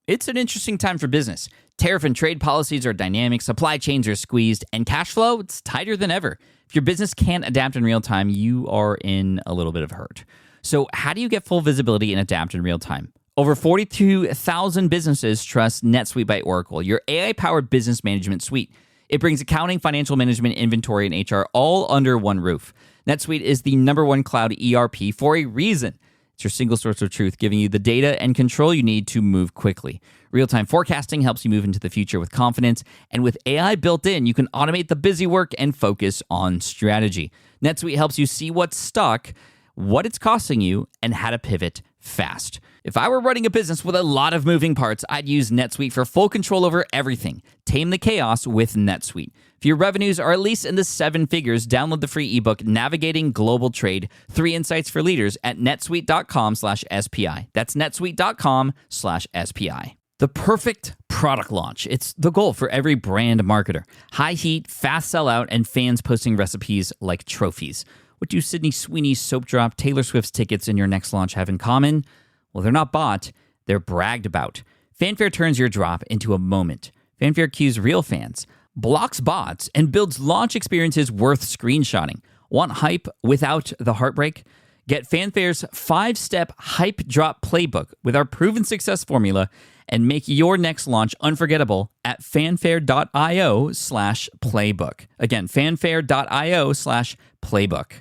It's an interesting time for business. Tariff and trade policies are dynamic, supply chains are squeezed, and cash flow, it's tighter than ever. If your business can't adapt in real time, you are in a little bit of hurt. So how do you get full visibility and adapt in real time? Over 42,000 businesses trust NetSuite by Oracle, your AI-powered business management suite. It brings accounting, financial management, inventory, and HR all under one roof. NetSuite is the #1 cloud ERP for a reason. It's your single source of truth, giving you the data and control you need to move quickly. Real-time forecasting helps you move into the future with confidence, and with AI built in, you can automate the busy work and focus on strategy. NetSuite helps you see what's stuck, what it's costing you, and how to pivot fast. If I were running a business with a lot of moving parts, I'd use NetSuite for full control over everything. Tame the chaos with NetSuite. If your revenues are at least in the 7 figures, download the free ebook, Navigating Global Trade, 3 Insights for Leaders at netsuite.com/SPI. That's netsuite.com/SPI. The perfect product launch. It's the goal for every brand marketer. High heat, fast sellout, and fans posting recipes like trophies. What do Sydney Sweeney's soap drop, Taylor Swift's tickets, and your next launch have in common? Well, they're not bought, they're bragged about. Fanfare turns your drop into a moment. Fanfare cues real fans, blocks bots, and builds launch experiences worth screenshotting. Want hype without the heartbreak? Get Fanfare's 5-step hype drop playbook with our proven success formula and make your next launch unforgettable at fanfare.io/playbook. Again, fanfare.io/playbook.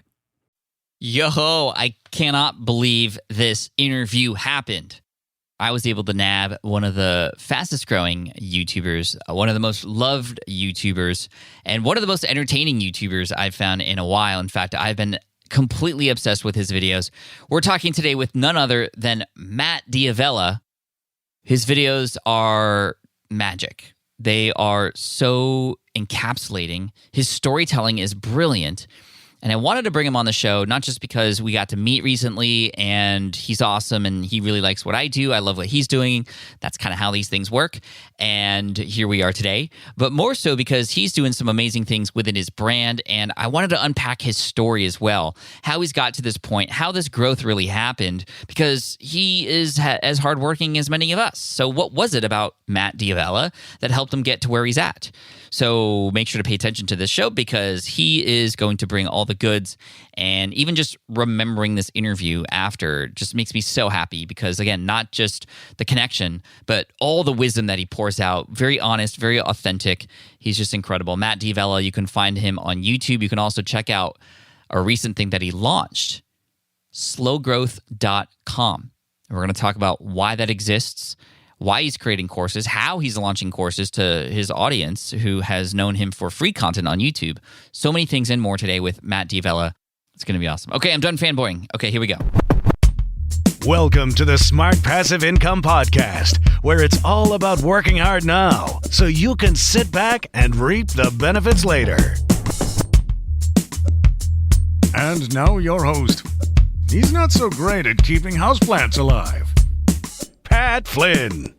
Yo, I cannot believe this interview happened. I was able to nab one of the fastest growing YouTubers, one of the most loved YouTubers, and one of the most entertaining YouTubers I've found in a while. In fact, I've been completely obsessed with his videos. We're talking today with none other than Matt D'Avella. His videos are magic. They are so encapsulating. His storytelling is brilliant. And I wanted to bring him on the show, not just because we got to meet recently and he's awesome and he really likes what I do. I love what he's doing. That's kind of how these things work. And here we are today. But more so because he's doing some amazing things within his brand. And I wanted to unpack his story as well, how he's got to this point, how this growth really happened, because he is as hardworking as many of us. So what was it about Matt D'Avella that helped him get to where he's at? So make sure to pay attention to this show because he is going to bring all the goods, and even just remembering this interview after just makes me so happy because, again, not just the connection, but all the wisdom that he pours out. Very honest, very authentic. He's just incredible. Matt D'Avella, you can find him on YouTube. You can also check out a recent thing that he launched, slowgrowth.com. And we're going to talk about why that exists, why he's creating courses, how he's launching courses to his audience who has known him for free content on YouTube. So many things and more today with Matt D'Avella. It's going to be awesome. Okay, I'm done fanboying. Okay, here we go. Welcome to the Smart Passive Income Podcast, where it's all about working hard now so you can sit back and reap the benefits later. And now your host. He's not so great at keeping houseplants alive. Pat Flynn.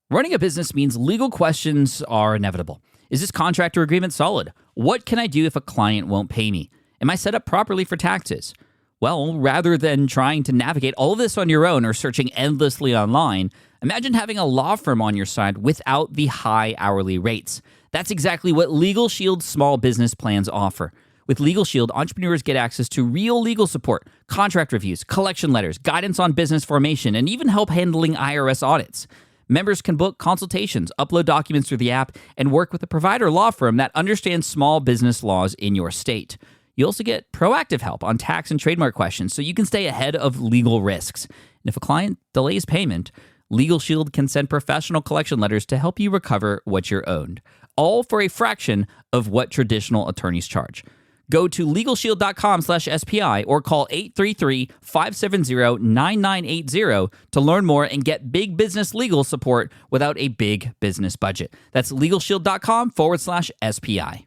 Running a business means legal questions are inevitable. Is this contract or agreement solid? What can I do if a client won't pay me? Am I set up properly for taxes? Well, rather than trying to navigate all of this on your own or searching endlessly online, imagine having a law firm on your side without the high hourly rates. That's exactly what Legal Shield's small business plans offer. With Legal Shield, entrepreneurs get access to real legal support, contract reviews, collection letters, guidance on business formation, and even help handling IRS audits. Members can book consultations, upload documents through the app, and work with a provider law firm that understands small business laws in your state. You also get proactive help on tax and trademark questions so you can stay ahead of legal risks. And if a client delays payment, Legal Shield can send professional collection letters to help you recover what you're owed, all for a fraction of what traditional attorneys charge. Go to LegalShield.com/SPI or call 833-570-9980 to learn more and get big business legal support without a big business budget. That's LegalShield.com/SPI.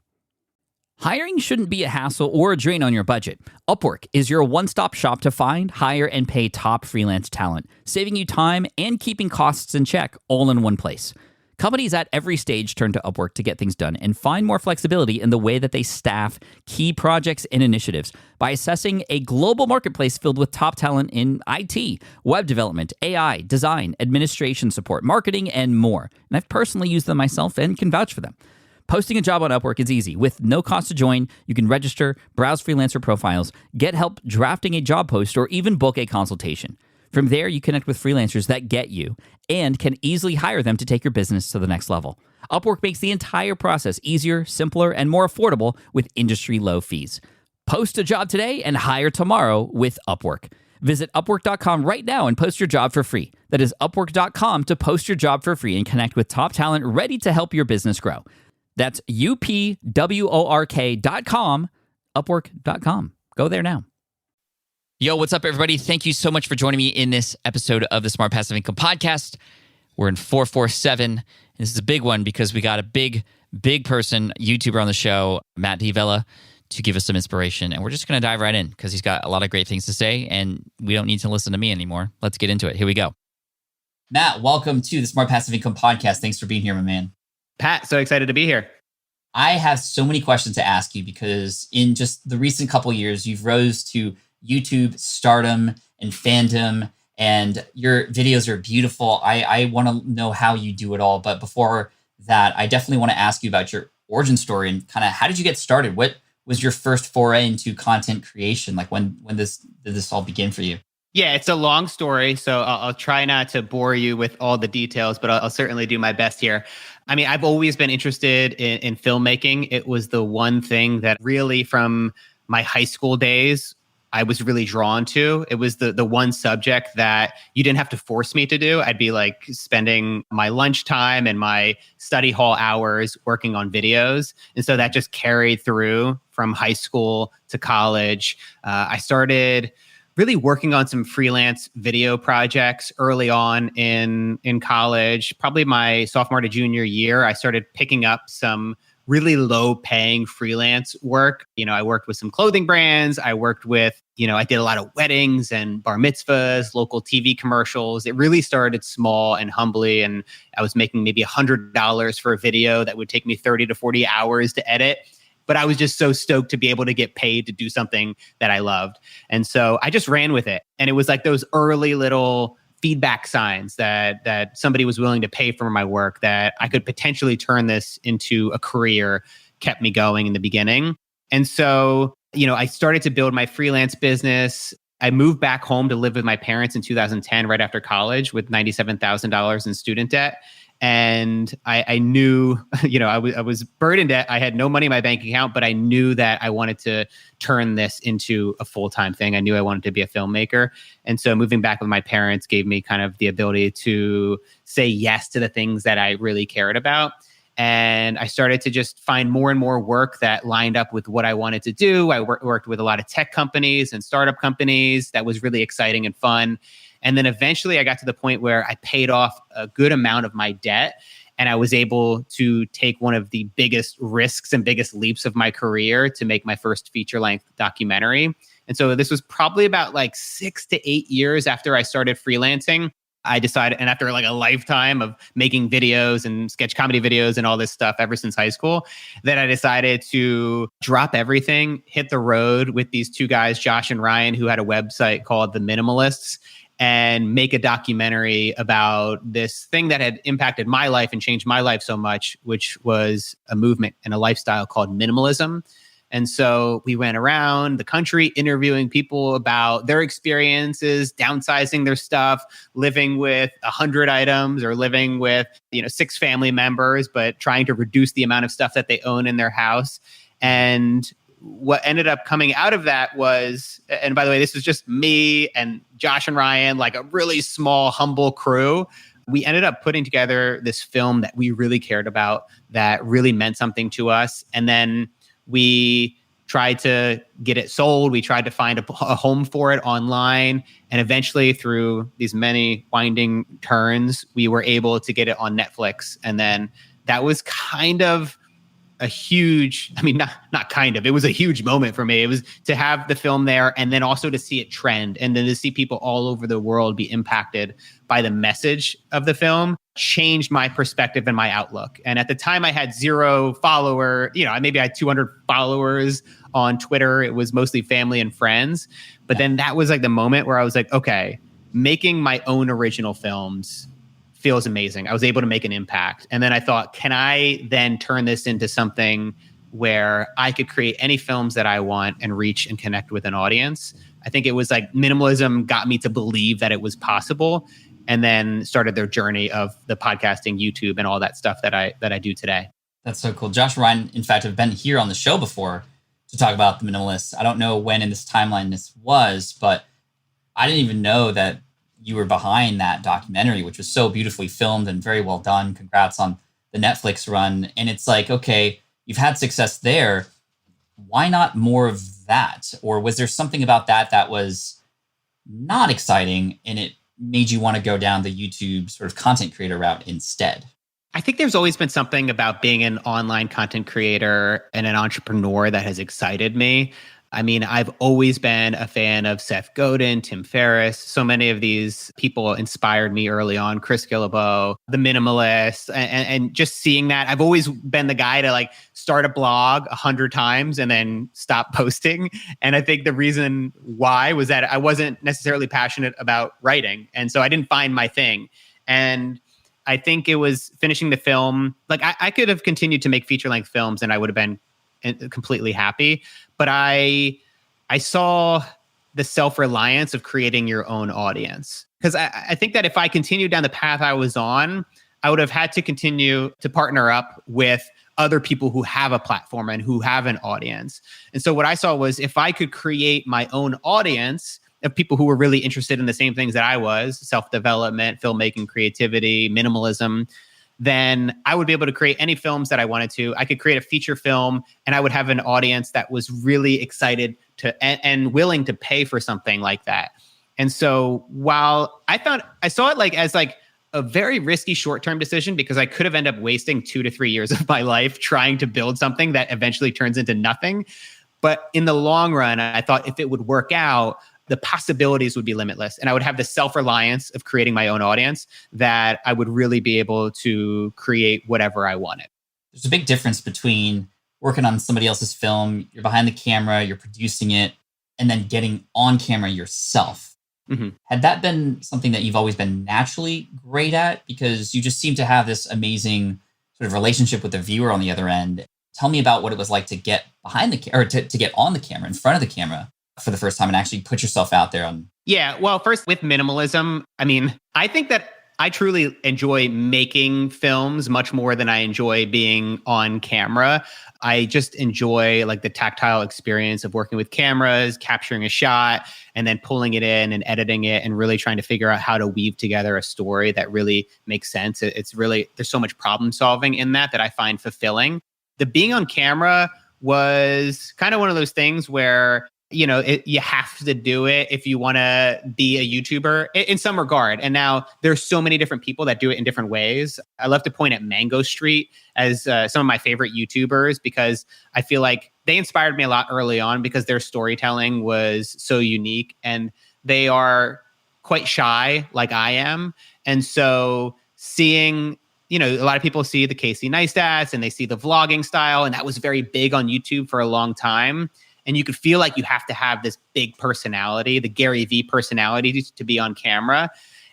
Hiring shouldn't be a hassle or a drain on your budget. Upwork is your one-stop shop to find, hire, and pay top freelance talent, saving you time and keeping costs in check all in one place. Companies at every stage turn to Upwork to get things done and find more flexibility in the way that they staff key projects and initiatives by assessing a global marketplace filled with top talent in IT, web development, AI, design, administration support, marketing, and more. And I've personally used them myself and can vouch for them. Posting a job on Upwork is easy. With no cost to join, you can register, browse freelancer profiles, get help drafting a job post, or even book a consultation. From there, you connect with freelancers that get you and can easily hire them to take your business to the next level. Upwork makes the entire process easier, simpler, and more affordable with industry-low fees. Post a job today and hire tomorrow with Upwork. Visit Upwork.com right now and post your job for free. That is Upwork.com to post your job for free and connect with top talent ready to help your business grow. That's UPWORK.com, Upwork.com. Go there now. Yo, what's up, everybody? Thank you so much for joining me in this episode of the Smart Passive Income Podcast. We're in 447. This is a big one because we got a big person, YouTuber on the show, Matt D'Avella, to give us some inspiration. And we're just going to dive right in because he's got a lot of great things to say, and we don't need to listen to me anymore. Let's get into it. Here we go. Matt, welcome to the Smart Passive Income Podcast. Thanks for being here, my man. Pat, so excited to be here. I have so many questions to ask you because in just the recent couple years, you've rose to YouTube stardom and fandom, and your videos are beautiful. I want to know how you do it all. But before that, I definitely want to ask you about your origin story and kind of how did you get started? What was your first foray into content creation? Like when did this all begin for you? Yeah, it's a long story, so I'll try not to bore you with all the details, but I'll certainly do my best here. I mean, I've always been interested in filmmaking. It was the one thing that really from my high school days, I was really drawn to. It was the one subject that you didn't have to force me to do. I'd be like spending my lunchtime and my study hall hours working on videos. And so that just carried through from high school to college. I started really working on some freelance video projects early on in college. Probably my sophomore to junior year, I started picking up some really low paying freelance work. You know, I worked with some clothing brands. I worked with, I did a lot of weddings and bar mitzvahs, local TV commercials. It really started small and humbly. And I was making maybe $100 for a video that would take me 30 to 40 hours to edit. But I was just so stoked to be able to get paid to do something that I loved. And so I just ran with it. And it was like those early little feedback signs that somebody was willing to pay for my work, that I could potentially turn this into a career, kept me going in the beginning. And so, I started to build my freelance business. I moved back home to live with my parents in 2010, right after college, with $97,000 in student debt. And I knew, I was buried in debt. I had no money in my bank account, but I knew that I wanted to turn this into a full-time thing. I knew I wanted to be a filmmaker. And so moving back with my parents gave me kind of the ability to say yes to the things that I really cared about. And I started to just find more and more work that lined up with what I wanted to do. I worked with a lot of tech companies and startup companies. That was really exciting and fun. And then eventually I got to the point where I paid off a good amount of my debt, and I was able to take one of the biggest risks and biggest leaps of my career to make my first feature-length documentary. And so this was probably about like 6 to 8 years after I started freelancing. I decided, and after like a lifetime of making videos and sketch comedy videos and all this stuff ever since high school, that I decided to drop everything, hit the road with these two guys, Josh and Ryan, who had a website called The Minimalists, and make a documentary about this thing that had impacted my life and changed my life so much, which was a movement and a lifestyle called minimalism. And so we went around the country interviewing people about their experiences, downsizing their stuff, living with 100 items or living with, 6 family members, but trying to reduce the amount of stuff that they own in their house. And what ended up coming out of that was, and by the way, this was just me and Josh and Ryan, like a really small, humble crew. We ended up putting together this film that we really cared about, that really meant something to us. And then we tried to get it sold. We tried to find a home for it online. And eventually, through these many winding turns, we were able to get it on Netflix. And then that was kind of a huge, it was a huge moment for me. It was to have the film there and then also to see it trend and then to see people all over the world be impacted by the message of the film. changed my perspective and my outlook. And at the time I had 0 follower, maybe I had 200 followers on Twitter. It was mostly family and friends. But then that was like the moment where I was like, okay, making my own original films feels amazing. I was able to make an impact. And then I thought, can I then turn this into something where I could create any films that I want and reach and connect with an audience? I think it was like minimalism got me to believe that it was possible, and then started their journey of the podcasting, YouTube, and all that stuff that I do today. That's so cool. Josh and Ryan, in fact, have been here on the show before to talk about the minimalists. I don't know when in this timeline this was, but I didn't even know that you were behind that documentary, which was so beautifully filmed and very well done. Congrats on the Netflix run. And it's like, okay, you've had success there. Why not more of that? Or was there something about that was not exciting and it made you want to go down the YouTube sort of content creator route instead? I think there's always been something about being an online content creator and an entrepreneur that has excited me. I mean, I've always been a fan of Seth Godin, Tim Ferriss. So many of these people inspired me early on. Chris Guillebeau, The Minimalist, and just seeing that. I've always been the guy to like start a blog 100 times and then stop posting. And I think the reason why was that I wasn't necessarily passionate about writing. And so I didn't find my thing. And I think it was finishing the film. Like I could have continued to make feature-length films and I would have been completely happy. But I saw the self-reliance of creating your own audience. Because I think that if I continued down the path I was on, I would have had to continue to partner up with other people who have a platform and who have an audience. And so what I saw was if I could create my own audience of people who were really interested in the same things that I was, self-development, filmmaking, creativity, minimalism, then I would be able to create any films that I wanted to. I could create a feature film and I would have an audience that was really excited to and willing to pay for something like that. And so while I saw it like as like a very risky short-term decision because I could have ended up wasting 2 to 3 years of my life trying to build something that eventually turns into nothing. But in the long run, I thought if it would work out, the possibilities would be limitless. And I would have the self-reliance of creating my own audience that I would really be able to create whatever I wanted. There's a big difference between working on somebody else's film, you're behind the camera, you're producing it, and then getting on camera yourself. Mm-hmm. Had that been something that you've always been naturally great at? Because you just seem to have this amazing sort of relationship with the viewer on the other end. Tell me about what it was like to get behind the camera, or to get on the camera, in front of the camera for the first time and actually put yourself out there on. Yeah, well, first with minimalism, I mean, I think that I truly enjoy making films much more than I enjoy being on camera. I just enjoy like the tactile experience of working with cameras, capturing a shot, and then pulling it in and editing it and really trying to figure out how to weave together a story that really makes sense. It's really, there's so much problem solving in that I find fulfilling. The being on camera was kind of one of those things where you have to do it if you want to be a YouTuber in some regard. And now there's so many different people that do it in different ways. I love to point at Mango Street as some of my favorite YouTubers because I feel like they inspired me a lot early on because their storytelling was so unique and they are quite shy like I am. And so seeing, a lot of people see the Casey Neistats and they see the vlogging style, and that was very big on YouTube for a long time. And you could feel like you have to have this big personality, the Gary Vee personality to be on camera.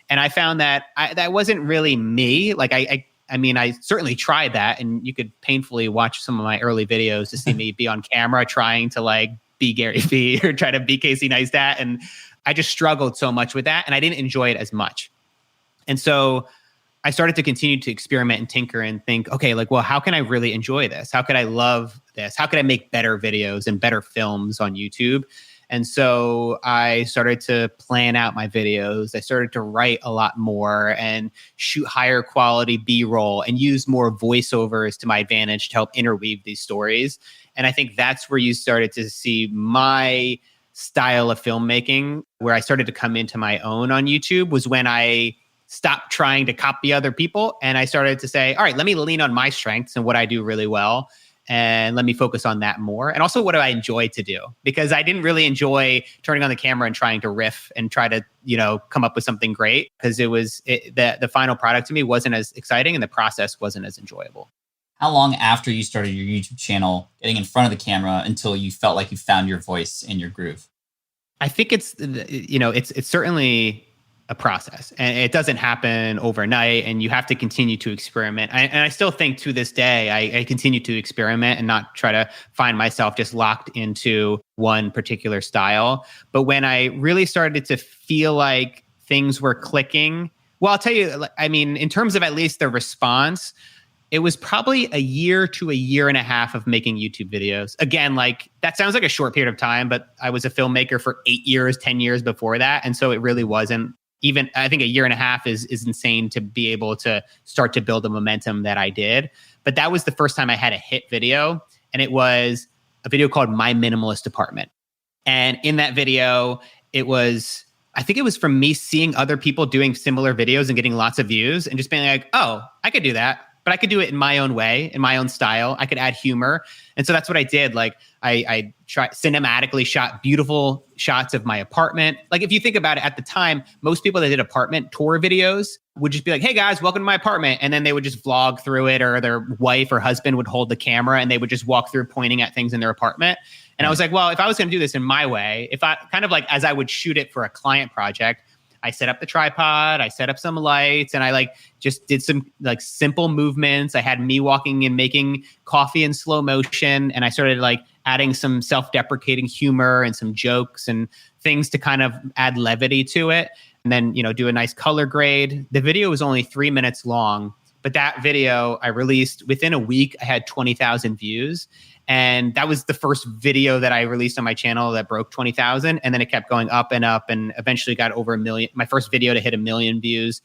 And I found that that wasn't really me. Like I mean, I certainly tried that, and you could painfully watch some of my early videos to see me be on camera trying to like be Gary Vee or try to be Casey Neistat. And I just struggled so much with that, and I didn't enjoy it as much. And so I started to continue to experiment and tinker and think, okay, like, well, how can I really enjoy this? How could I love this? How could I make better videos and better films on YouTube? And so I started to plan out my videos. I started to write a lot more and shoot higher quality B-roll and use more voiceovers to my advantage to help interweave these stories. And I think that's where you started to see my style of filmmaking, where I started to come into my own on YouTube, was when I stopped trying to copy other people. And I started to say, all right, let me lean on my strengths and what I do really well. and let me focus on that more. And also, what do I enjoy to do? Because I didn't really enjoy turning on the camera and trying to riff and try to, come up with something great, because the final product to me wasn't as exciting and the process wasn't as enjoyable. How long after you started your YouTube channel, getting in front of the camera, until you felt like you found your voice and your groove? I think it's certainly a process, and it doesn't happen overnight, and you have to continue to experiment. And I still think to this day, I continue to experiment and not try to find myself just locked into one particular style. But when I really started to feel like things were clicking, well, I'll tell you, I mean, in terms of at least the response, it was probably a year to a year and a half of making YouTube videos. Again, like that sounds like a short period of time, but I was a filmmaker for 8 years, 10 years before that. And so it really wasn't even, I think a year and a half is insane to be able to start to build the momentum that I did. But that was the first time I had a hit video. And it was a video called My Minimalist Apartment. And in that video, I think it was from me seeing other people doing similar videos and getting lots of views and just being like, oh, I could do that. But I could do it in my own way, in my own style. I could add humor. And so that's what I did. Like I cinematically shot beautiful shots of my apartment. Like if you think about it, at the time, most people that did apartment tour videos would just be like, hey guys, welcome to my apartment. And then they would just vlog through it, or their wife or husband would hold the camera and they would just walk through pointing at things in their apartment. And I was like, well, if I was going to do this in my way, if I kind of like, as I would shoot it for a client project, I set up the tripod, I set up some lights, and I just did some simple movements. I had me walking and making coffee in slow motion, and I started adding some self-deprecating humor and some jokes and things to kind of add levity to it. And then, do a nice color grade. The video was only 3 minutes long, but that video I released within a week. I had 20,000 views. And that was the first video that I released on my channel that broke 20,000. And then it kept going up and up and eventually got over 1 million. My first video to hit 1 million views.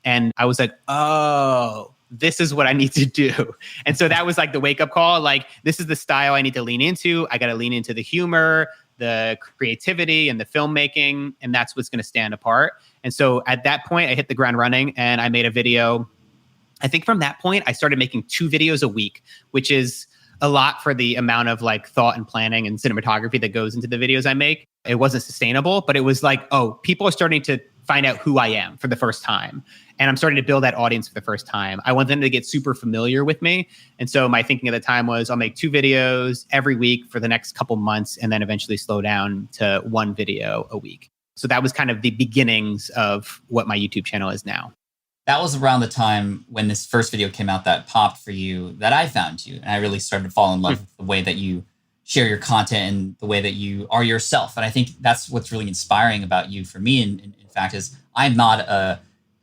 And I was like, oh, this is what I need to do. And so that was the wake up call. This is the style I need to lean into. I got to lean into the humor, the creativity, and the filmmaking. And that's what's going to stand apart. And so at that point, I hit the ground running and I made a video. I think from that point, I started making 2 videos a week, which is a lot for the amount of thought and planning and cinematography that goes into the videos I make. It wasn't sustainable, but it was people are starting to find out who I am for the first time. And I'm starting to build that audience for the first time. I want them to get super familiar with me. And so my thinking at the time was I'll make 2 videos every week for the next couple months and then eventually slow down to 1 video a week. So that was kind of the beginnings of what my YouTube channel is now. That was around the time when this first video came out that popped for you, that I found you. And I really started to fall in love with the way that you share your content and the way that you are yourself. And I think that's what's really inspiring about you for me. In fact, is I'm not a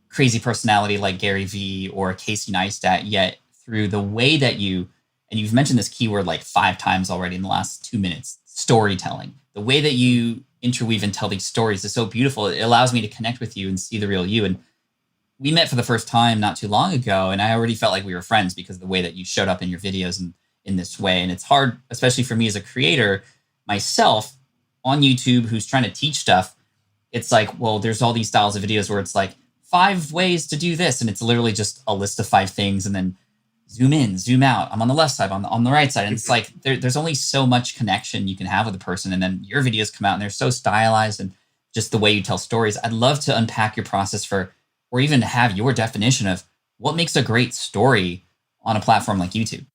crazy personality like Gary Vee or Casey Neistat, yet through the way that you, and you've mentioned this keyword 5 times already in the last 2 minutes, storytelling. The way that you interweave and tell these stories is so beautiful. It allows me to connect with you and see the real you. And we met for the first time not too long ago, and I already felt like we were friends because of the way that you showed up in your videos and in this way. And it's hard, especially for me as a creator myself on YouTube who's trying to teach stuff. It's well, there's all these styles of videos where it's 5 ways to do this. And it's literally just a list of 5 things and then zoom in, zoom out. I'm on the left side, on the right side. And it's there's only so much connection you can have with a person. And then your videos come out and they're so stylized and just the way you tell stories. I'd love to unpack your process or even have your definition of what makes a great story on a platform like YouTube.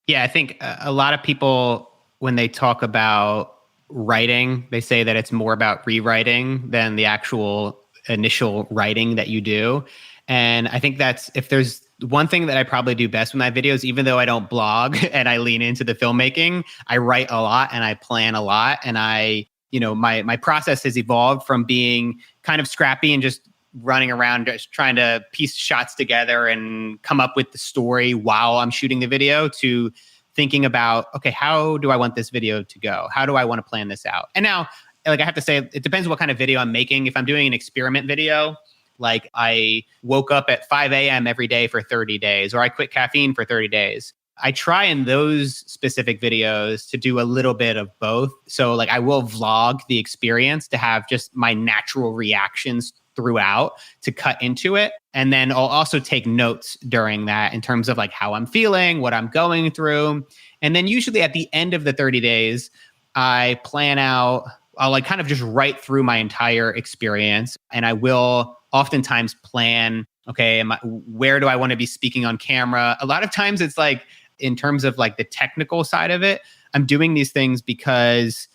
Yeah, I think a lot of people, when they talk about writing, they say that it's more about rewriting than the actual initial writing that you do. And I think if there's one thing that I probably do best with my videos, even though I don't blog and I lean into the filmmaking, I write a lot and I plan a lot. And my process has evolved from being kind of scrappy and just running around just trying to piece shots together and come up with the story while I'm shooting the video to thinking about, okay, how do I want this video to go? How do I want to plan this out? And now, I have to say, it depends what kind of video I'm making. If I'm doing an experiment video, I woke up at 5 a.m. every day for 30 days, or I quit caffeine for 30 days. I try in those specific videos to do a little bit of both. So I will vlog the experience to have just my natural reactions throughout to cut into it. And then I'll also take notes during that in terms of like how I'm feeling, what I'm going through. And then usually at the end of the 30 days, I plan out, I'll like kind of just write through my entire experience. And I will oftentimes plan, okay, where do I want to be speaking on camera? A lot of times it's like, in terms of like the technical side of it, I'm doing these things because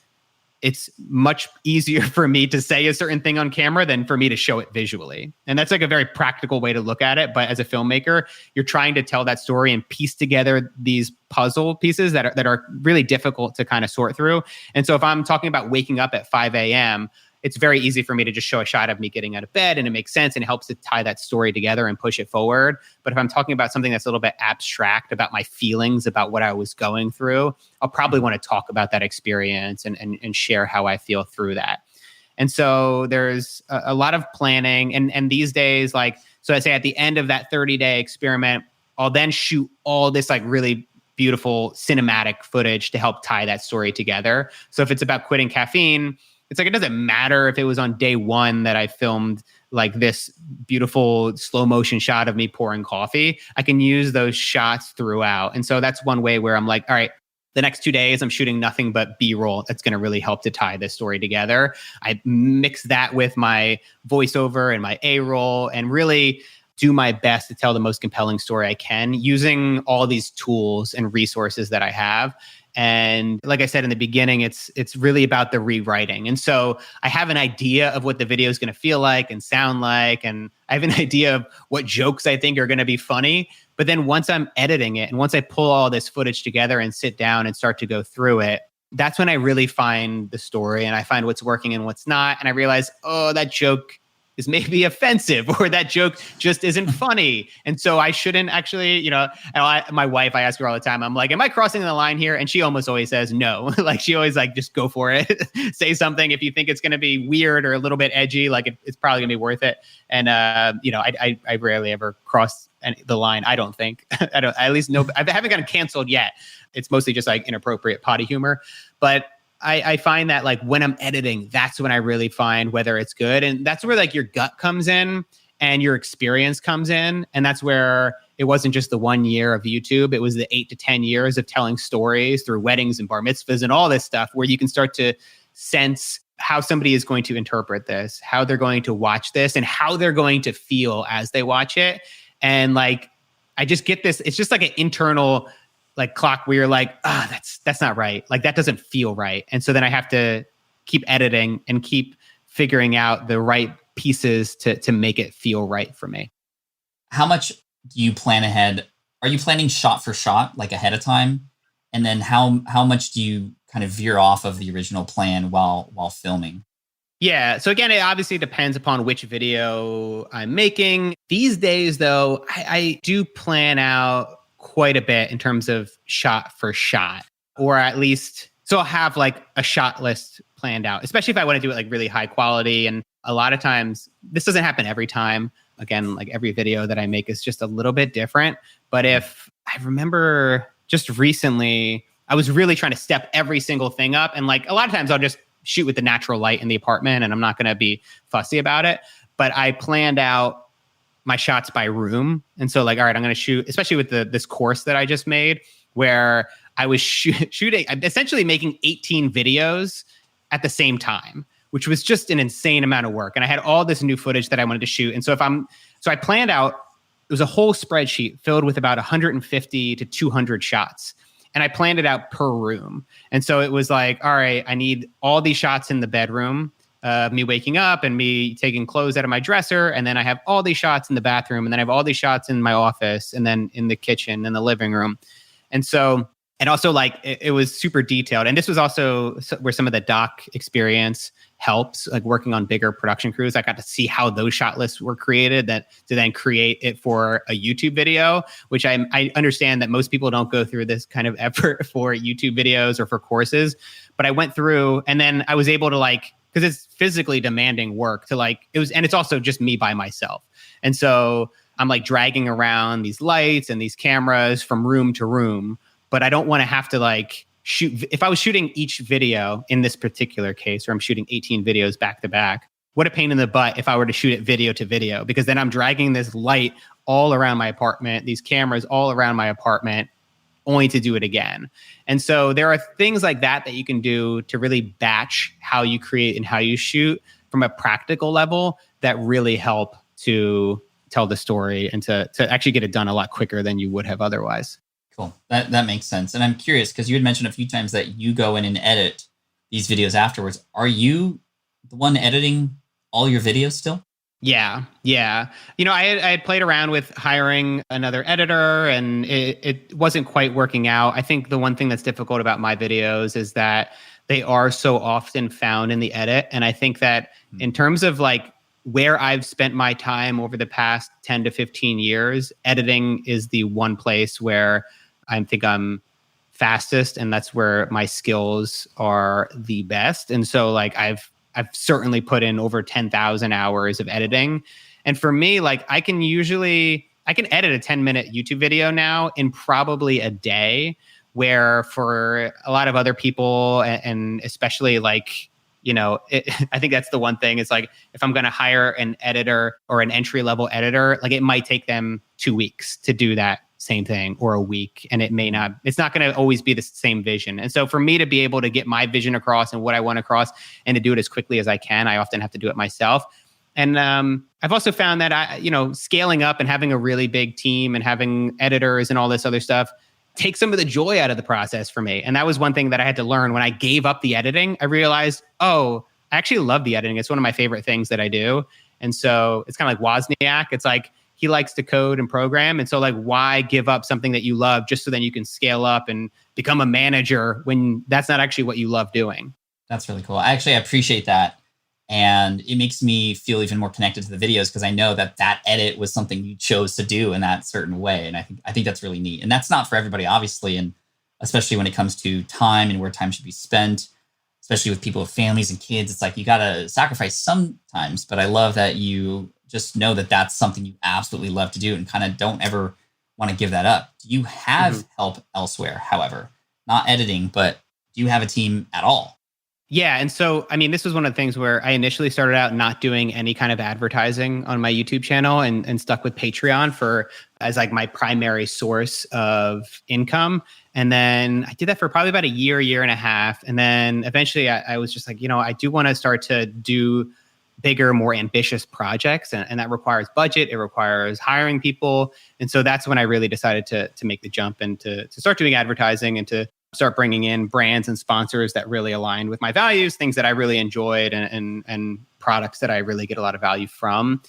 it's much easier for me to say a certain thing on camera than for me to show it visually. And that's like a very practical way to look at it. But as a filmmaker, you're trying to tell that story and piece together these puzzle pieces that are really difficult to kind of sort through. And so if I'm talking about waking up at 5 a.m., it's very easy for me to just show a shot of me getting out of bed, and it makes sense and it helps to tie that story together and push it forward. But if I'm talking about something that's a little bit abstract about my feelings, about what I was going through, I'll probably want to talk about that experience and share how I feel through that. And so there's a lot of planning. And these days, like, so I say at the end of that 30-day experiment, I'll then shoot all this like really beautiful cinematic footage to help tie that story together. So if it's about quitting caffeine, it's like, it doesn't matter if it was on day one that I filmed like this beautiful slow motion shot of me pouring coffee. I can use those shots throughout. And so that's one way where I'm like, all right, the next 2 days, I'm shooting nothing but B-roll. That's going to really help to tie this story together. I mix that with my voiceover and my A-roll and really do my best to tell the most compelling story I can using all these tools and resources that I have. And like I said in the beginning, it's really about the rewriting. And so I have an idea of what the video is going to feel like and sound like, and I have an idea of what jokes I think are going to be funny. But then once I'm editing it and once I pull all this footage together and sit down and start to go through it, that's when I really find the story and I find what's working and what's not. And I realize, oh, that joke is maybe offensive, or that joke just isn't funny. And so I shouldn't actually, my wife, I ask her all the time, I'm like, am I crossing the line here? And she almost always says no. Like she always like, just go for it. Say something. If you think it's going to be weird or a little bit edgy, like it's probably gonna be worth it. And, I rarely ever cross the line. I don't think, I haven't gotten canceled yet. It's mostly just like inappropriate potty humor, but I find that like when I'm editing, that's when I really find whether it's good. And that's where like your gut comes in and your experience comes in. And that's where it wasn't just the 1 year of YouTube. It was the 8 to 10 years of telling stories through weddings and bar mitzvahs and all this stuff, where you can start to sense how somebody is going to interpret this, how they're going to watch this, and how they're going to feel as they watch it. And like, I just get this, it's just like an internal like clock where you're like, that's not right. Like that doesn't feel right. And so then I have to keep editing and keep figuring out the right pieces to make it feel right for me. How much do you plan ahead? Are you planning shot for shot, like ahead of time? And then how much do you kind of veer off of the original plan while filming? Yeah. So again, it obviously depends upon which video I'm making. These days, though, I do plan out quite a bit in terms of shot for shot, or at least, so I'll have like a shot list planned out, especially if I want to do it like really high quality. And a lot of times, this doesn't happen every time. Again, like every video that I make is just a little bit different. But if I remember just recently, I was really trying to step every single thing up. And like a lot of times I'll just shoot with the natural light in the apartment and I'm not going to be fussy about it. But I planned out my shots by room. And so like, all right, I'm going to shoot, especially with this course that I just made, where I was shooting, essentially making 18 videos at the same time, which was just an insane amount of work. And I had all this new footage that I wanted to shoot. And so I planned out, it was a whole spreadsheet filled with about 150 to 200 shots. And I planned it out per room. And so it was like, all right, I need all these shots in the bedroom, me waking up and me taking clothes out of my dresser. And then I have all these shots in the bathroom. And then I have all these shots in my office and then in the kitchen and the living room. And so, and also like, it was super detailed. And this was also where some of the doc experience helps, like working on bigger production crews. I got to see how those shot lists were created to then create it for a YouTube video, which I understand that most people don't go through this kind of effort for YouTube videos or for courses. But I went through and then I was able to like, because it's physically demanding work to like, and it's also just me by myself. And so I'm like dragging around these lights and these cameras from room to room, but I don't want to have to like shoot. If I was shooting each video in this particular case, where I'm shooting 18 videos back to back, what a pain in the butt if I were to shoot it video to video, because then I'm dragging this light all around my apartment, these cameras all around my apartment, only to do it again. And so there are things like that you can do to really batch how you create and how you shoot from a practical level that really help to tell the story and to actually get it done a lot quicker than you would have otherwise. Cool. That makes sense. And I'm curious, because you had mentioned a few times that you go in and edit these videos afterwards. Are you the one editing all your videos still? Yeah. I had played around with hiring another editor, and it wasn't quite working out. I think the one thing that's difficult about my videos is that they are so often found in the edit. And I think that in terms of like where I've spent my time over the past 10 to 15 years, editing is the one place where I think I'm fastest, and that's where my skills are the best. And so like I've certainly put in over 10,000 hours of editing. And for me, like I can edit a 10-minute YouTube video now in probably a day, where for a lot of other people, and especially like, I think that's the one thing. It's like, if I'm going to hire an editor or an entry-level editor, like it might take them 2 weeks to do that same thing, or a week. And it's not going to always be the same vision. And so for me to be able to get my vision across and what I want across and to do it as quickly as I can, I often have to do it myself. And I've also found that scaling up and having a really big team and having editors and all this other stuff take some of the joy out of the process for me. And that was one thing that I had to learn when I gave up the editing. I realized, I actually love the editing. It's one of my favorite things that I do. And so it's kind of like Wozniak. It's like, he likes to code and program. And so like, why give up something that you love just so then you can scale up and become a manager when that's not actually what you love doing? That's really cool. I appreciate that. And it makes me feel even more connected to the videos, because I know that edit was something you chose to do in that certain way. And I think that's really neat. And that's not for everybody, obviously. And especially when it comes to time and where time should be spent, especially with people with families and kids, it's like you got to sacrifice sometimes. But I love that you just know that that's something you absolutely love to do and kind of don't ever want to give that up. Do you have help elsewhere, however? Not editing, but do you have a team at all? Yeah. And so, this was one of the things where I initially started out not doing any kind of advertising on my YouTube channel and stuck with Patreon as like my primary source of income. And then I did that for probably about a year and a half. And then eventually I was just like, I do want to start to do bigger, more ambitious projects. And that requires budget. It requires hiring people. And so that's when I really decided to make the jump and to start doing advertising and to start bringing in brands and sponsors that really aligned with my values, things that I really enjoyed, and products that I really get a lot of value from.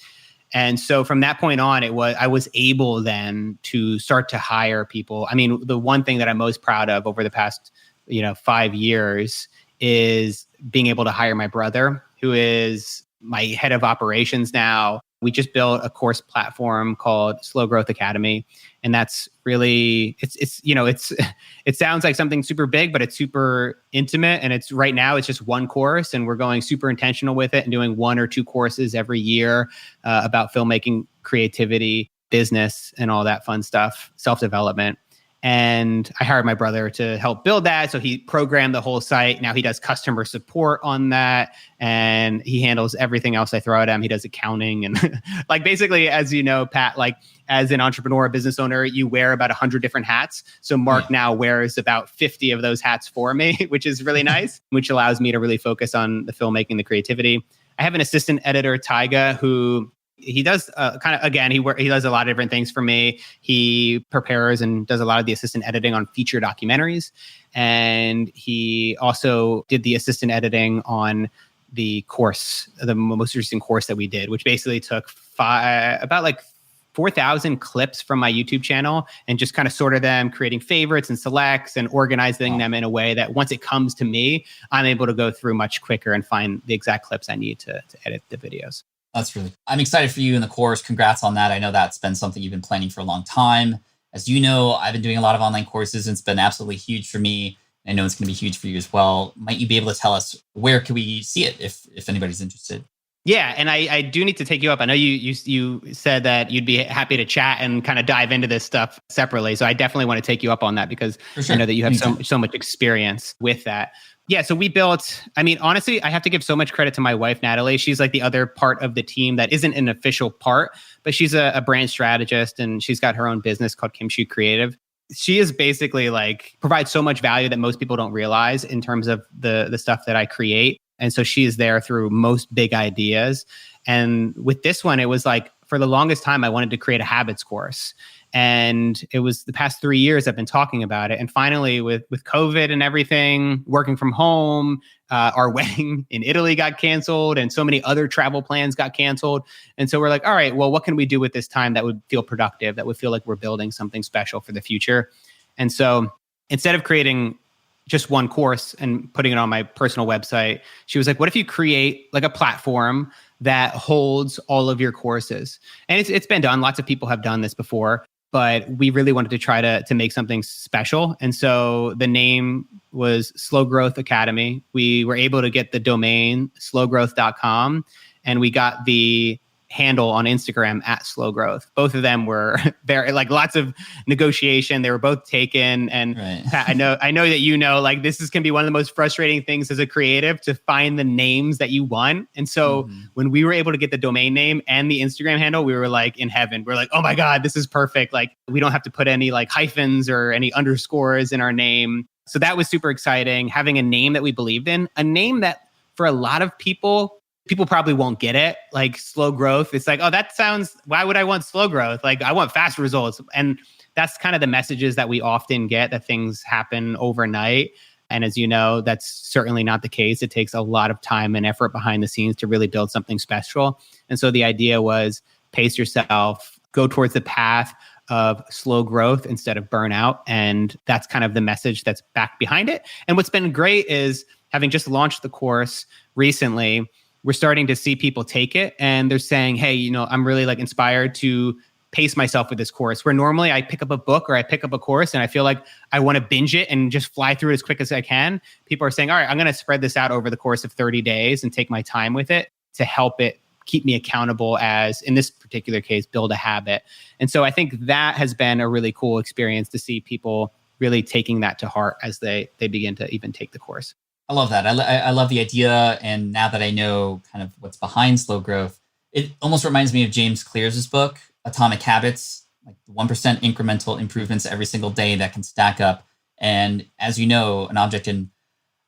And so from that point on, I was able then to start to hire people. The one thing that I'm most proud of over the past 5 years is being able to hire my brother, who is my head of operations now. We just built a course platform called Slow Growth Academy. And that's really, it sounds like something super big, but it's super intimate. And right now it's just one course, and we're going super intentional with it and doing 1 or 2 courses every year about filmmaking, creativity, business, and all that fun stuff, self-development. And I hired my brother to help build that. So he programmed the whole site. Now he does customer support on that, and he handles everything else I throw at him. He does accounting and like basically, as you know, Pat, like as an entrepreneur, business owner, you wear about 100 different hats. So Mark now wears about 50 of those hats for me, which is really nice, which allows me to really focus on the filmmaking, the creativity. I have an assistant editor, Tyga, who he does he does a lot of different things for me. He prepares and does a lot of the assistant editing on feature documentaries. And he also did the assistant editing on the course, the most recent course that we did, which basically took about like 4,000 clips from my YouTube channel and just kind of sorted them, creating favorites and selects and organizing them in a way that once it comes to me, I'm able to go through much quicker and find the exact clips I need to edit the videos. I'm excited for you in the course. Congrats on that. I know that's been something you've been planning for a long time. As you know, I've been doing a lot of online courses, and it's been absolutely huge for me. I know it's going to be huge for you as well. Might you be able to tell us where can we see it if anybody's interested? Yeah, and I do need to take you up. I know you said that you'd be happy to chat and kind of dive into this stuff separately. So I definitely want to take you up on that, because I know that you have so much experience with that. Yeah, so we built, I mean, honestly, I have to give so much credit to my wife, Natalie. She's like the other part of the team that isn't an official part, but she's a brand strategist and she's got her own business called Kimchi Creative. She is basically like provides so much value that most people don't realize in terms of the stuff that I create. And so she is there through most big ideas. And with this one, it was like for the longest time, I wanted to create a habits course. And it was the past 3 years I've been talking about it. And finally, with COVID and everything, working from home, our wedding in Italy got canceled and so many other travel plans got canceled. And so we're like, all right, well, what can we do with this time that would feel productive, that would feel like we're building something special for the future? And so instead of creating just one course and putting it on my personal website, she was like, what if you create like a platform that holds all of your courses? And it's been done. Lots of people have done this before. But we really wanted to try to make something special. And so the name was Slow Growth Academy. We were able to get the domain slowgrowth.com, and we got the handle on Instagram at Slow Growth. Both of them were very like lots of negotiation. They were both taken. And Right. Pat, I know that like this can be one of the most frustrating things as a creative to find the names that you want. And so when we were able to get the domain name and the Instagram handle, we were like in heaven. We're like, oh my God, this is perfect. Like we don't have to put any like hyphens or any underscores in our name. So that was super exciting. Having a name that we believed in, a name that for a lot of people probably won't get it, like slow growth. It's like, oh, why would I want slow growth? Like I want fast results. And that's kind of the messages that we often get, that things happen overnight. And as you know, that's certainly not the case. It takes a lot of time and effort behind the scenes to really build something special. And so the idea was pace yourself, go towards the path of slow growth instead of burnout. And that's kind of the message that's back behind it. And what's been great is having just launched the course recently, we're starting to see people take it and they're saying, hey, I'm really like inspired to pace myself with this course, where normally I pick up a book or I pick up a course and I feel like I want to binge it and just fly through it as quick as I can. People are saying, all right, I'm going to spread this out over the course of 30 days and take my time with it to help it keep me accountable as, in this particular case, build a habit. And so I think that has been a really cool experience to see people really taking that to heart as they begin to even take the course. I love that. I love the idea. And now that I know kind of what's behind slow growth, it almost reminds me of James Clear's book, Atomic Habits, like 1% incremental improvements every single day that can stack up. And as you know, an object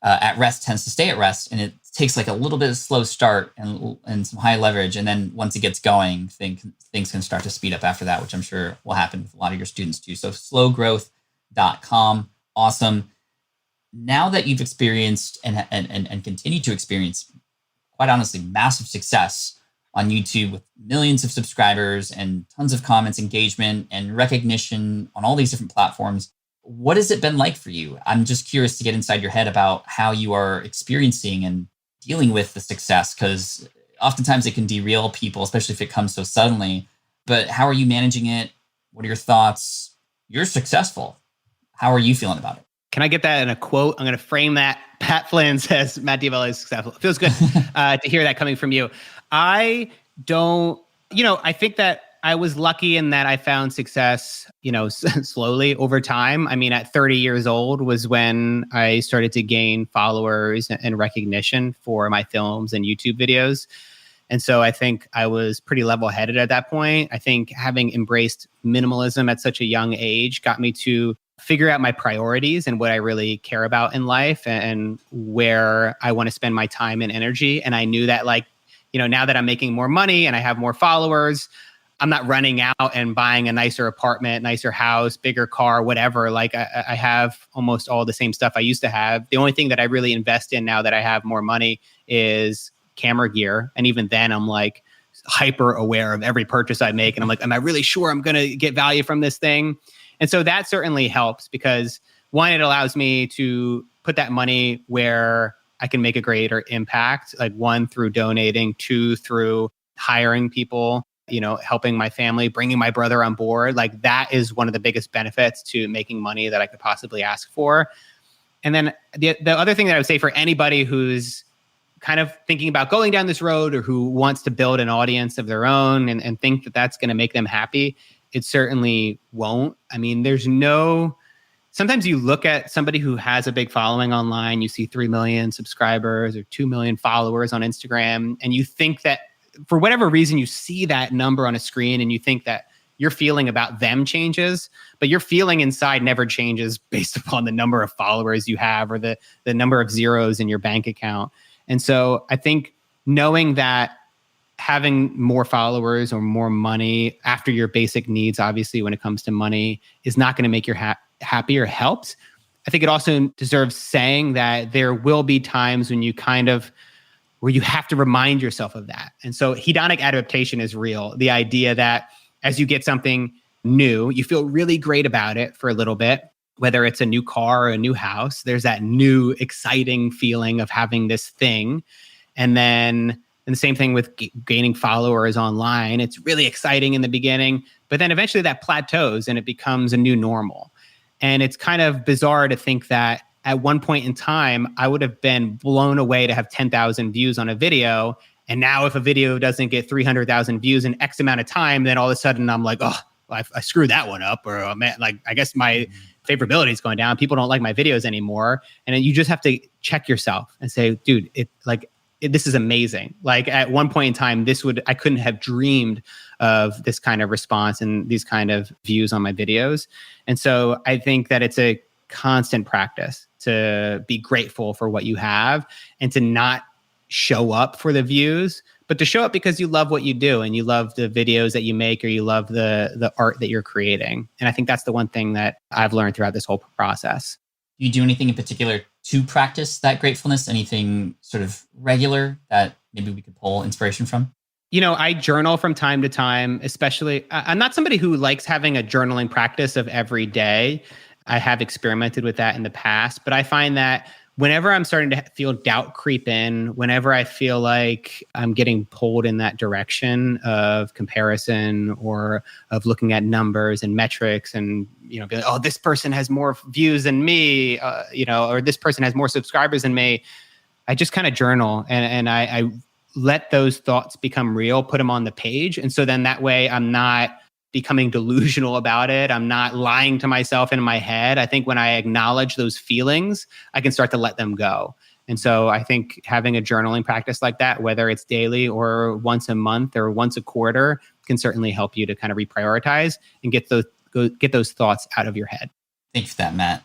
at rest tends to stay at rest. And it takes like a little bit of slow start and some high leverage. And then once it gets going, things can start to speed up after that, which I'm sure will happen with a lot of your students too. So slowgrowth.com. Awesome. Now that you've experienced and continue to experience, quite honestly, massive success on YouTube with millions of subscribers and tons of comments, engagement, and recognition on all these different platforms, what has it been like for you? I'm just curious to get inside your head about how you are experiencing and dealing with the success, because oftentimes it can derail people, especially if it comes so suddenly. But how are you managing it? What are your thoughts? You're successful. How are you feeling about it? Can I get that in a quote? I'm going to frame that. Pat Flynn says Matt D'Avella is successful. It feels good to hear that coming from you. I think that I was lucky in that I found success, slowly over time. I mean, at 30 years old was when I started to gain followers and recognition for my films and YouTube videos. And so I think I was pretty level-headed at that point. I think having embraced minimalism at such a young age got me to figure out my priorities and what I really care about in life and where I want to spend my time and energy. And I knew that now that I'm making more money and I have more followers, I'm not running out and buying a nicer apartment, nicer house, bigger car, whatever. Like I have almost all the same stuff I used to have. The only thing that I really invest in now that I have more money is camera gear. And even then I'm like hyper aware of every purchase I make. And I'm like, am I really sure I'm going to get value from this thing? And so that certainly helps because one, it allows me to put that money where I can make a greater impact, like one, through donating, two, through hiring people, helping my family, bringing my brother on board. Like that is one of the biggest benefits to making money that I could possibly ask for. And then the other thing that I would say for anybody who's kind of thinking about going down this road or who wants to build an audience of their own and think that that's going to make them happy, it certainly won't. I mean, there's no sometimes you look at somebody who has a big following online, you see 3 million subscribers or 2 million followers on Instagram, and you think that for whatever reason, you see that number on a screen and you think that your feeling about them changes, but your feeling inside never changes based upon the number of followers you have or the number of zeros in your bank account. And so I think knowing that having more followers or more money after your basic needs, obviously, when it comes to money, is not going to make you happy or helped. I think it also deserves saying that there will be times when you where you have to remind yourself of that. And so hedonic adaptation is real. The idea that as you get something new, you feel really great about it for a little bit, whether it's a new car or a new house, there's that new exciting feeling of having this thing. And the same thing with gaining followers online. It's really exciting in the beginning, but then eventually that plateaus and it becomes a new normal. And it's kind of bizarre to think that at one point in time, I would have been blown away to have 10,000 views on a video. And now if a video doesn't get 300,000 views in X amount of time, then all of a sudden I'm like, oh, I screwed that one up. Or man, like, I guess my favorability is going down. People don't like my videos anymore. And then you just have to check yourself and say, dude, this is amazing. Like at one point in time, I couldn't have dreamed of this kind of response and these kind of views on my videos. And so I think that it's a constant practice to be grateful for what you have and to not show up for the views, but to show up because you love what you do and you love the videos that you make or you love the art that you're creating. And I think that's the one thing that I've learned throughout this whole process. Do you do anything in particular to practice that gratefulness? Anything sort of regular that maybe we could pull inspiration from? I journal from time to time, especially. I'm not somebody who likes having a journaling practice of every day. I have experimented with that in the past, but I find that whenever I'm starting to feel doubt creep in, whenever I feel like I'm getting pulled in that direction of comparison or of looking at numbers and metrics and, being like, oh, this person has more views than me, or this person has more subscribers than me, I just kind of journal and I let those thoughts become real, put them on the page. And so then that way I'm not becoming delusional about it. I'm not lying to myself in my head. I think when I acknowledge those feelings, I can start to let them go. And so I think having a journaling practice like that, whether it's daily or once a month or once a quarter, can certainly help you to kind of reprioritize and get those thoughts out of your head. Thank you for that, Matt.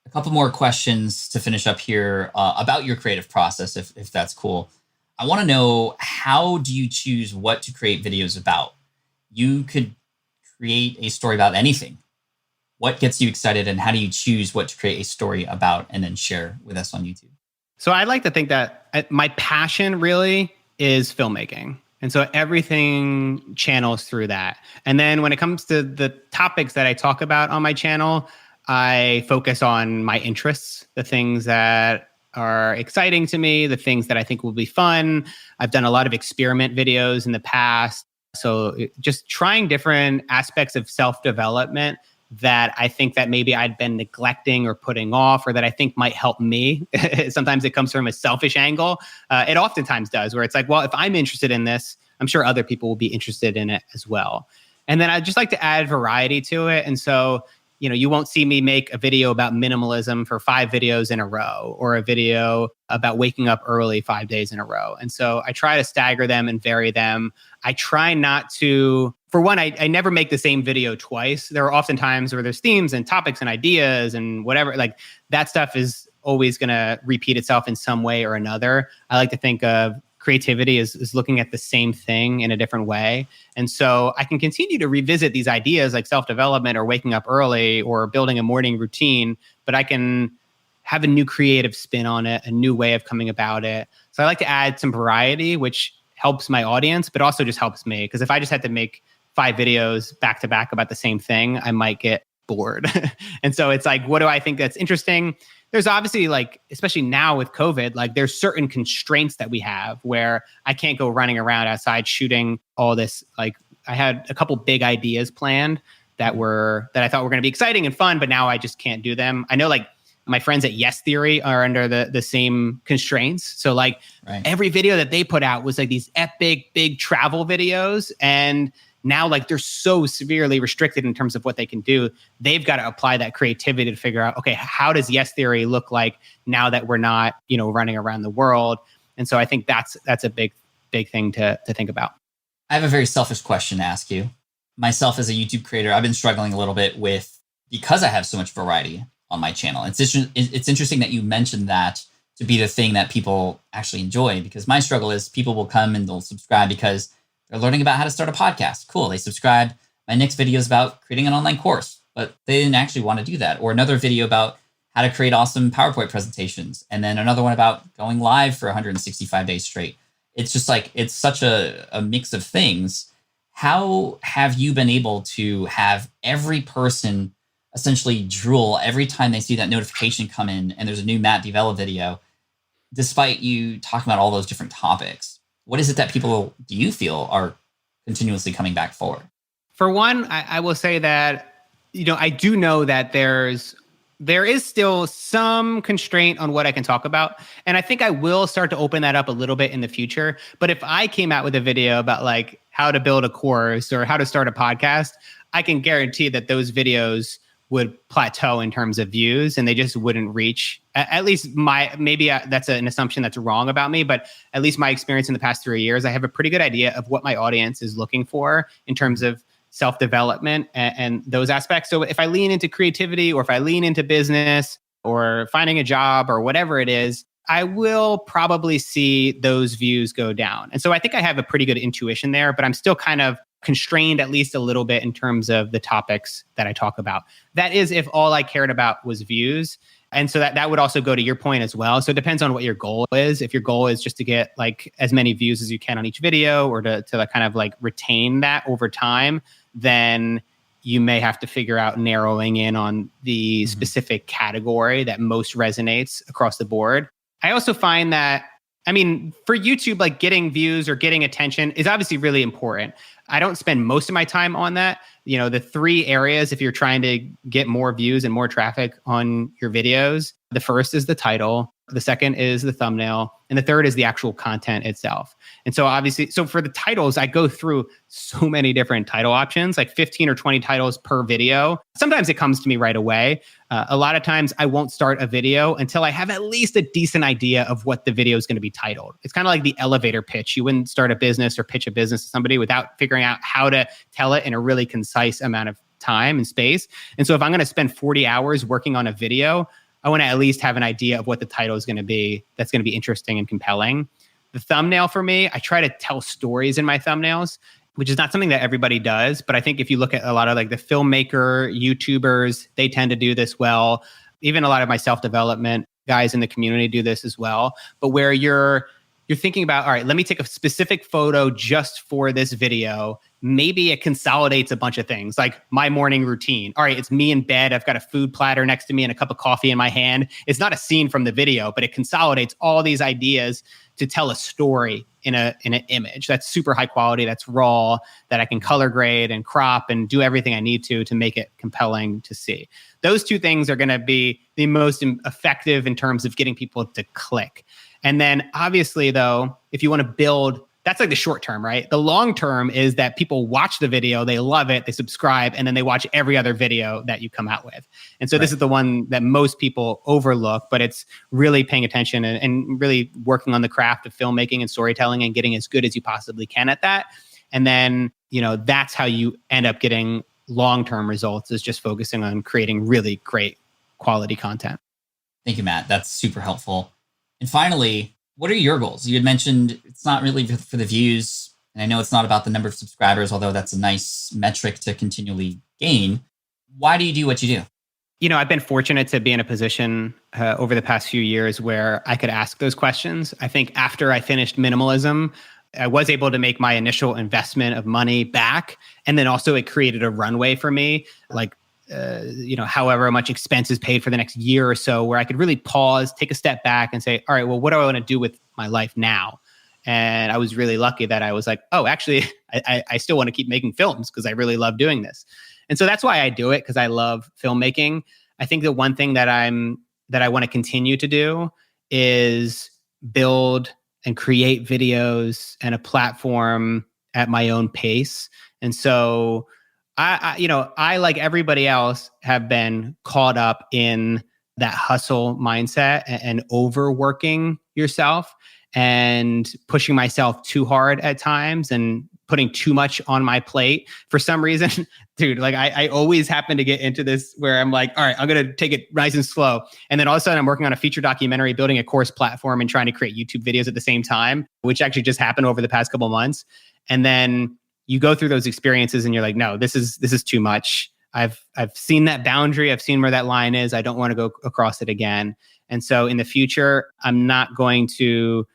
A couple more questions to finish up here about your creative process, if that's cool. I want to know, how do you choose what to create videos about? You could create a story about anything. What gets you excited and how do you choose what to create a story about and then share with us on YouTube? So I like to think that my passion really is filmmaking. And so everything channels through that. And then when it comes to the topics that I talk about on my channel, I focus on my interests, the things that are exciting to me, the things that I think will be fun. I've done a lot of experiment videos in the past. So just trying different aspects of self-development that I think that maybe I'd been neglecting or putting off or that I think might help me. Sometimes it comes from a selfish angle. It oftentimes does, where it's like, well, if I'm interested in this, I'm sure other people will be interested in it as well. And then I just like to add variety to it. And so, you won't see me make a video about minimalism for 5 videos in a row or a video about waking up early 5 days in a row. And so I try to stagger them and vary them. I try not to, for one, I never make the same video twice. There are often times where there's themes and topics and ideas and whatever, like that stuff is always going to repeat itself in some way or another. I like to think of creativity is looking at the same thing in a different way. And so I can continue to revisit these ideas like self-development or waking up early or building a morning routine, but I can have a new creative spin on it, a new way of coming about it. So I like to add some variety, which helps my audience, but also just helps me. Because if I just had to make 5 videos back to back about the same thing, I might get bored. And so it's like, what do I think that's interesting? There's obviously, like, especially now with COVID, like there's certain constraints that we have where I can't go running around outside shooting all this. Like I had a couple big ideas planned that I thought were going to be exciting and fun, but now I just can't do them. I know like my friends at Yes Theory are under the same constraints. So like Every video that they put out was like these epic big travel videos. And now like they're so severely restricted in terms of what they can do. They've got to apply that creativity to figure out, okay, how does yes theory look like now that we're not, running around the world? And so I think that's a big thing to think about. I have a very selfish question to ask you. Myself as a YouTube creator, I've been struggling a little bit with, because I have so much variety on my channel. It's interesting that you mentioned that to be the thing that people actually enjoy, because my struggle is people will come and they'll subscribe because they're learning about how to start a podcast. Cool. They subscribe. My next video is about creating an online course, but they didn't actually want to do that. Or another video about how to create awesome PowerPoint presentations. And then another one about going live for 165 days straight. It's just like, it's such a mix of things. How have you been able to have every person essentially drool every time they see that notification come in and there's a new Matt D'Avella video, despite you talking about all those different topics? What is it that people, do you feel, are continuously coming back for? For one, I will say that, I do know that there is still some constraint on what I can talk about. And I think I will start to open that up a little bit in the future. But if I came out with a video about like how to build a course or how to start a podcast, I can guarantee that those videos would plateau in terms of views and they just wouldn't reach, at least that's an assumption that's wrong about me, but at least my experience in the past 3 years, I have a pretty good idea of what my audience is looking for in terms of self-development and those aspects. So if I lean into creativity or if I lean into business or finding a job or whatever it is, I will probably see those views go down. And so I think I have a pretty good intuition there, but I'm still kind of constrained at least a little bit in terms of the topics that I talk about. That is if all I cared about was views. And so that would also go to your point as well. So it depends on what your goal is. If your goal is just to get like as many views as you can on each video or to like kind of like retain that over time, then you may have to figure out narrowing in on the specific category that most resonates across the board. I also find that, for YouTube, like getting views or getting attention is obviously really important. I don't spend most of my time on that. The 3 areas, if you're trying to get more views and more traffic on your videos, the first is the title, the second is the thumbnail, and the third is the actual content itself. And so obviously, for the titles, I go through so many different title options, like 15 or 20 titles per video. Sometimes it comes to me right away. A lot of times I won't start a video until I have at least a decent idea of what the video is going to be titled. It's kind of like the elevator pitch. You wouldn't start a business or pitch a business to somebody without figuring out how to tell it in a really concise amount of time and space. And so if I'm going to spend 40 hours working on a video, I want to at least have an idea of what the title is going to be that's going to be interesting and compelling. The thumbnail for me, I try to tell stories in my thumbnails, which is not something that everybody does. But I think if you look at a lot of like the filmmaker, YouTubers, they tend to do this well. Even a lot of my self-development guys in the community do this as well. But where you're thinking about, all right, let me take a specific photo just for this video. Maybe it consolidates a bunch of things like my morning routine. All right, it's me in bed. I've got a food platter next to me and a cup of coffee in my hand. It's not a scene from the video, but it consolidates all these ideas to tell a story in an image that's super high quality, that's raw, that I can color grade and crop and do everything I need to make it compelling to see. Those 2 things are going to be the most effective in terms of getting people to click. And then obviously, though, if you want to build, that's like the short term, right? The long term is that people watch the video, they love it, they subscribe, and then they watch every other video that you come out with. And so This is the one that most people overlook, but it's really paying attention and really working on the craft of filmmaking and storytelling and getting as good as you possibly can at that. And then, that's how you end up getting long-term results, is just focusing on creating really great quality content. Thank you, Matt. That's super helpful. And finally, what are your goals? You had mentioned it's not really for the views, and I know it's not about the number of subscribers, although that's a nice metric to continually gain. Why do you do what you do? I've been fortunate to be in a position over the past few years where I could ask those questions. I think after I finished minimalism, I was able to make my initial investment of money back. And then also it created a runway for me, like however much expenses paid for the next year or so, where I could really pause, take a step back and say, all right, well, what do I want to do with my life now? And I was really lucky that I was like, oh, actually, I still want to keep making films because I really love doing this. And so that's why I do it, because I love filmmaking. I think the one thing that I want to continue to do is build and create videos and a platform at my own pace. And so I like everybody else have been caught up in that hustle mindset and overworking yourself and pushing myself too hard at times and putting too much on my plate for some reason. Dude, like I always happen to get into this where I'm like, all right, I'm going to take it nice and slow. And then all of a sudden I'm working on a feature documentary, building a course platform and trying to create YouTube videos at the same time, which actually just happened over the past couple of months. And then you go through those experiences and you're like, no, this is too much. I've seen that boundary. I've seen where that line is. I don't want to go across it again. And so in the future, I'm going to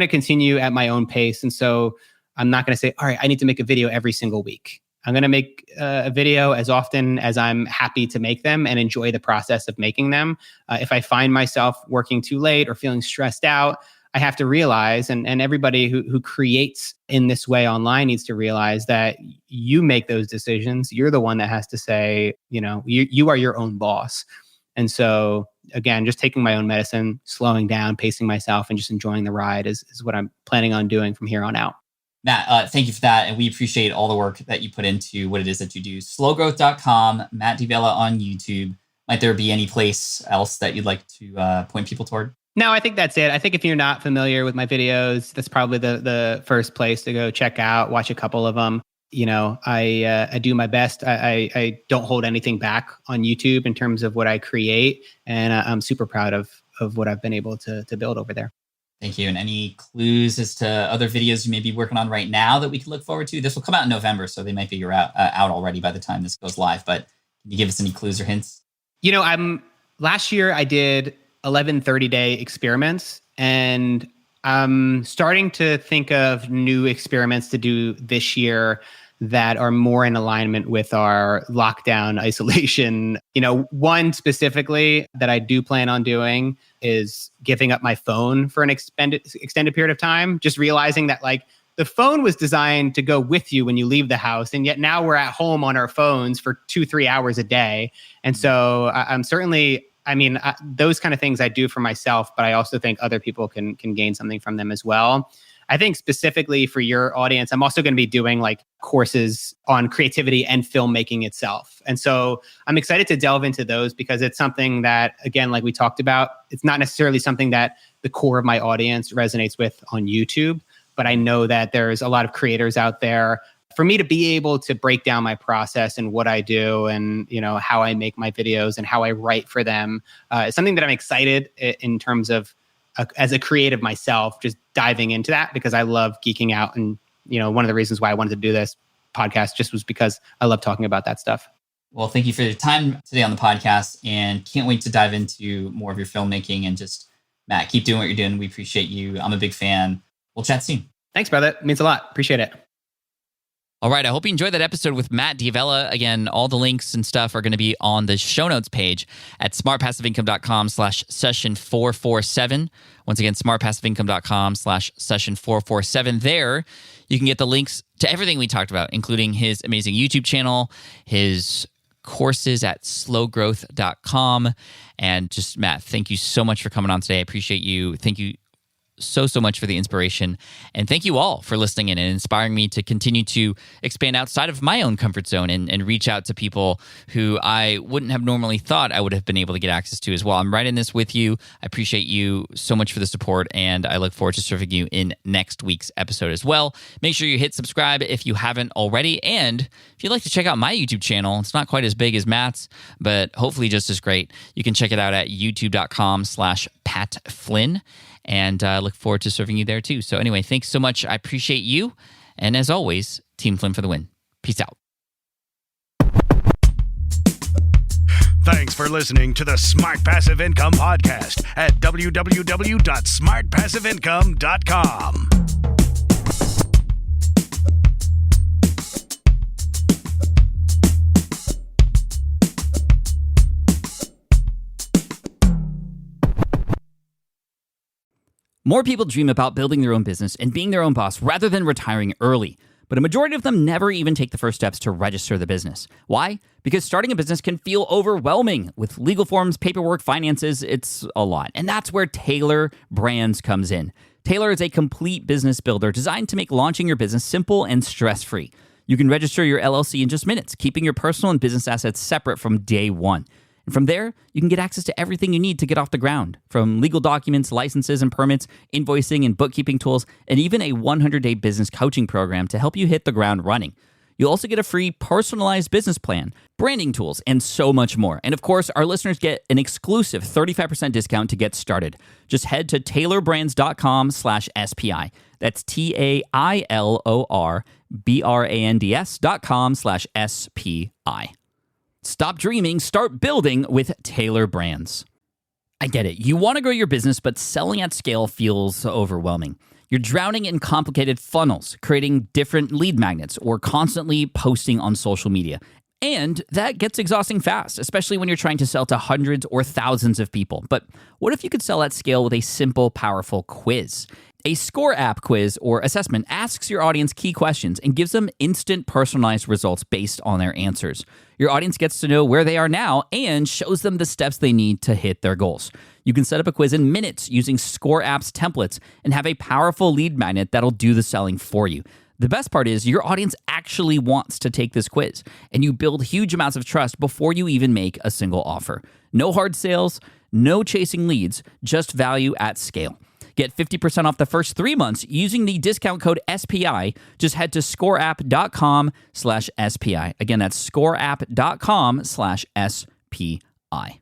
continue at my own pace. And so I'm not going to say, all right, I need to make a video every single week. I'm going to make a video as often as I'm happy to make them and enjoy the process of making them. If I find myself working too late or feeling stressed out, I have to realize, and everybody who creates in this way online needs to realize that you make those decisions. You're the one that has to say, you are your own boss. And so again, just taking my own medicine, slowing down, pacing myself, and just enjoying the ride is what I'm planning on doing from here on out. Matt, thank you for that. And we appreciate all the work that you put into what it is that you do. Slowgrowth.com, Matt D'Avella on YouTube. Might there be any place else that you'd like to point people toward? No, I think that's it. I think if you're not familiar with my videos, that's probably the first place to go check out, watch a couple of them. I do my best. I don't hold anything back on YouTube in terms of what I create. And I'm super proud of what I've been able to build over there. Thank you. And any clues as to other videos you may be working on right now that we can look forward to? This will come out in November, so they might be out already by the time this goes live. But can you give us any clues or hints? Last year I did 11 30-day experiments, and I'm starting to think of new experiments to do this year that are more in alignment with our lockdown isolation. One specifically that I do plan on doing is giving up my phone for an extended period of time, just realizing that the phone was designed to go with you when you leave the house. And yet now we're at home on our phones for 2-3 hours a day. And so I'm certainly, those kind of things I do for myself, but I also think other people can gain something from them as well. I think specifically for your audience, I'm also going to be doing courses on creativity and filmmaking itself. And so I'm excited to delve into those because it's something that, again, like we talked about, it's not necessarily something that the core of my audience resonates with on YouTube, but I know that there's a lot of creators out there. For me to be able to break down my process and what I do and, how I make my videos and how I write for them, is something that I'm excited in terms of as a creative myself, just diving into that because I love geeking out. And, one of the reasons why I wanted to do this podcast just was because I love talking about that stuff. Well, thank you for your time today on the podcast and can't wait to dive into more of your filmmaking and just, Matt, keep doing what you're doing. We appreciate you. I'm a big fan. We'll chat soon. Thanks, brother. It means a lot. Appreciate it. All right. I hope you enjoyed that episode with Matt D'Avella. Again, all the links and stuff are going to be on the show notes page at smartpassiveincome.com/session447. Once again, smartpassiveincome.com/session447. There, you can get the links to everything we talked about, including his amazing YouTube channel, his courses at slowgrowth.com. And just, Matt, thank you so much for coming on today. I appreciate you. Thank you so much for the inspiration. And thank you all for listening in and inspiring me to continue to expand outside of my own comfort zone and reach out to people who I wouldn't have normally thought I would have been able to get access to as well. I'm writing this with you. I appreciate you so much for the support, and I look forward to serving you in next week's episode as well. Make sure you hit subscribe if you haven't already. And if you'd like to check out my YouTube channel, it's not quite as big as Matt's, but hopefully just as great. You can check it out at youtube.com/PatFlynn. And I look forward to serving you there too. So anyway, thanks so much. I appreciate you. And as always, Team Flynn for the win. Peace out. Thanks for listening to the Smart Passive Income Podcast at www.smartpassiveincome.com. More people dream about building their own business and being their own boss rather than retiring early. But a majority of them never even take the first steps to register the business. Why? Because starting a business can feel overwhelming. With legal forms, paperwork, finances, it's a lot. And that's where Taylor Brands comes in. Taylor is a complete business builder designed to make launching your business simple and stress-free. You can register your LLC in just minutes, keeping your personal and business assets separate from day one. And from there, you can get access to everything you need to get off the ground, from legal documents, licenses and permits, invoicing and bookkeeping tools, and even a 100-day business coaching program to help you hit the ground running. You'll also get a free personalized business plan, branding tools, and so much more. And of course, our listeners get an exclusive 35% discount to get started. Just head to tailorbrands.com/SPI. That's TAILORBRANDS.com/SPI. Stop dreaming, start building with Tailor Brands. I get it. You want to grow your business, but selling at scale feels overwhelming. You're drowning in complicated funnels, creating different lead magnets, or constantly posting on social media. And that gets exhausting fast, especially when you're trying to sell to hundreds or thousands of people. But what if you could sell at scale with a simple, powerful quiz? A score app quiz or assessment asks your audience key questions and gives them instant personalized results based on their answers. Your audience gets to know where they are now and shows them the steps they need to hit their goals. You can set up a quiz in minutes using Score App's templates and have a powerful lead magnet that'll do the selling for you. The best part is your audience actually wants to take this quiz, and you build huge amounts of trust before you even make a single offer. No hard sales, no chasing leads, just value at scale. Get 50% off the first 3 months using the discount code SPI. Just head to scoreapp.com/SPI. Again, that's scoreapp.com/SPI.